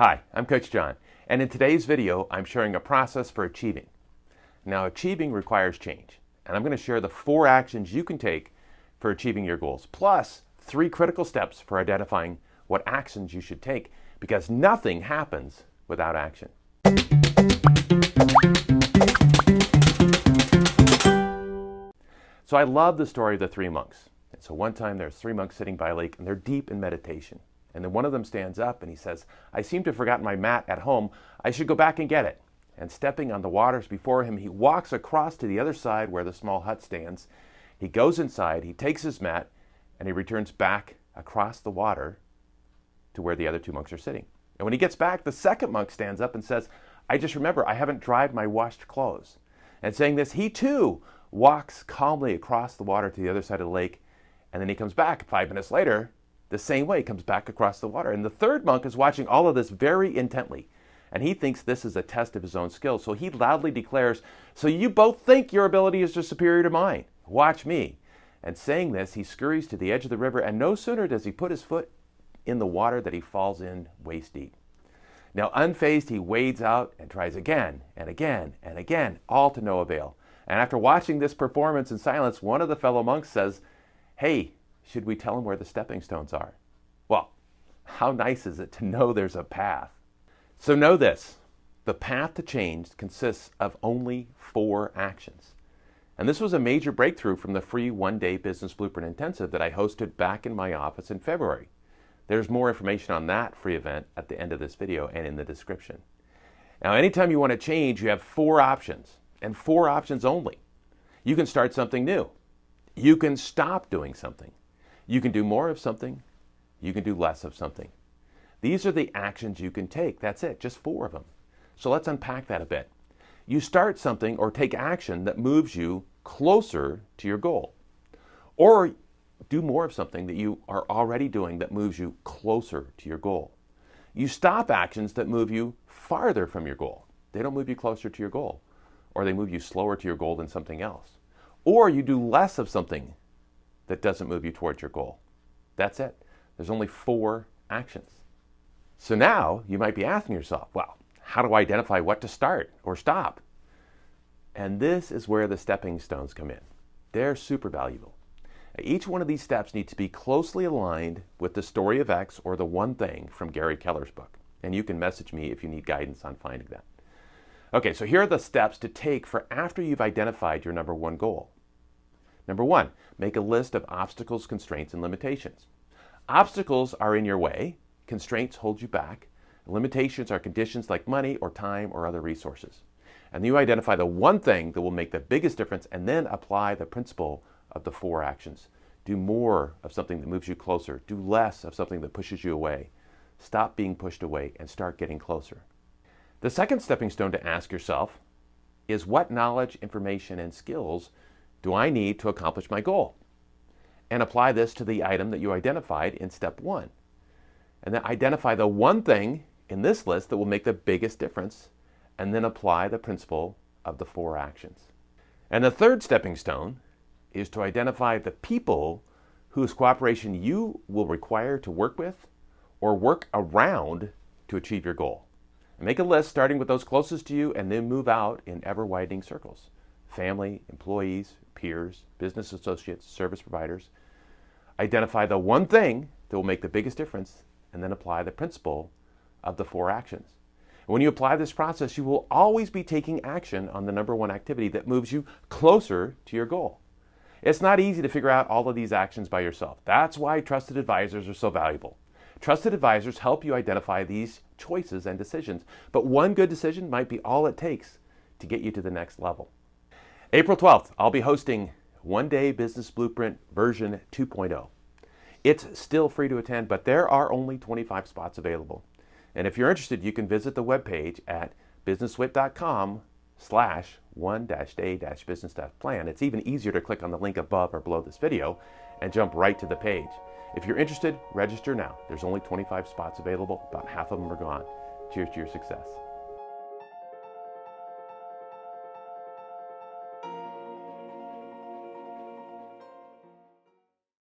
Hi, I'm Coach John, and in today's video, I'm sharing a process for achieving. Now, achieving requires change, and I'm going to share the 4 actions you can take for achieving your goals, plus 3 critical steps for identifying what actions you should take, because nothing happens without action. So I love the story of the 3 monks. And so one time there's 3 monks sitting by a lake, and they're deep in meditation. And then one of them stands up and he says, "I seem to have forgotten my mat at home. I should go back and get it." And stepping on the waters before him, he walks across to the other side where the small hut stands. He goes inside, he takes his mat, and he returns back across the water to where the other 2 monks are sitting. And when he gets back, the second monk stands up and says, "I just remember I haven't dried my washed clothes." And saying this, he too walks calmly across the water to the other side of the lake. And then he comes back 5 minutes later, the same way, comes back across the water. And the third monk is watching all of this very intently. And he thinks this is a test of his own skill. So he loudly declares, "So you both think your ability is just superior to mine. Watch me." And saying this, he scurries to the edge of the river, and no sooner does he put his foot in the water that he falls in waist deep. Now, unfazed, he wades out and tries again and again and again, all to no avail. And after watching this performance in silence, one of the fellow monks says, "Hey, should we tell him where the stepping stones are?" Well, how nice is it to know there's a path? So know this, the path to change consists of only 4 actions. And this was a major breakthrough from the free 1-day Business Blueprint Intensive that I hosted back in my office in February. There's more information on that free event at the end of this video and in the description. Now, anytime you want to change, you have 4 options, and 4 options only. You can start something new. You can stop doing something. You can do more of something. You can do less of something. These are the actions you can take. That's it, just 4 of them. So let's unpack that a bit. You start something or take action that moves you closer to your goal. Or do more of something that you are already doing that moves you closer to your goal. You stop actions that move you farther from your goal. They don't move you closer to your goal, or they move you slower to your goal than something else. Or you do less of something that doesn't move you towards your goal. That's it. There's only 4 actions. So now you might be asking yourself, well, how do I identify what to start or stop? And this is where the stepping stones come in. They're super valuable. Each one of these steps needs to be closely aligned with the story of X, or the one thing from Gary Keller's book. And you can message me if you need guidance on finding that. Okay, so here are the steps to take for after you've identified your number 1 goal. Number 1, make a list of obstacles, constraints, and limitations. Obstacles are in your way. Constraints hold you back. Limitations are conditions like money or time or other resources. And you identify the one thing that will make the biggest difference, and then apply the principle of the 4 actions. Do more of something that moves you closer. Do less of something that pushes you away. Stop being pushed away and start getting closer. The second stepping stone to ask yourself is, what knowledge, information, and skills do I need to accomplish my goal? And apply this to the item that you identified in step 1. And then identify the one thing in this list that will make the biggest difference, and then apply the principle of the 4 actions. And the third stepping stone is to identify the people whose cooperation you will require to work with or work around to achieve your goal. And make a list starting with those closest to you, and then move out in ever-widening circles. Family, employees, peers, business associates, service providers. Identify the one thing that will make the biggest difference, and then apply the principle of the 4 actions. And when you apply this process, you will always be taking action on the number 1 activity that moves you closer to your goal. It's not easy to figure out all of these actions by yourself. That's why trusted advisors are so valuable. Trusted advisors help you identify these choices and decisions, but one good decision might be all it takes to get you to the next level. April 12th, I'll be hosting 1-Day Business Blueprint version 2.0. It's still free to attend, but there are only 25 spots available. And if you're interested, you can visit the webpage at businesswit.com/1-day-business-plan. It's even easier to click on the link above or below this video and jump right to the page. If you're interested, register now. There's only 25 spots available. About half of them are gone. Cheers to your success.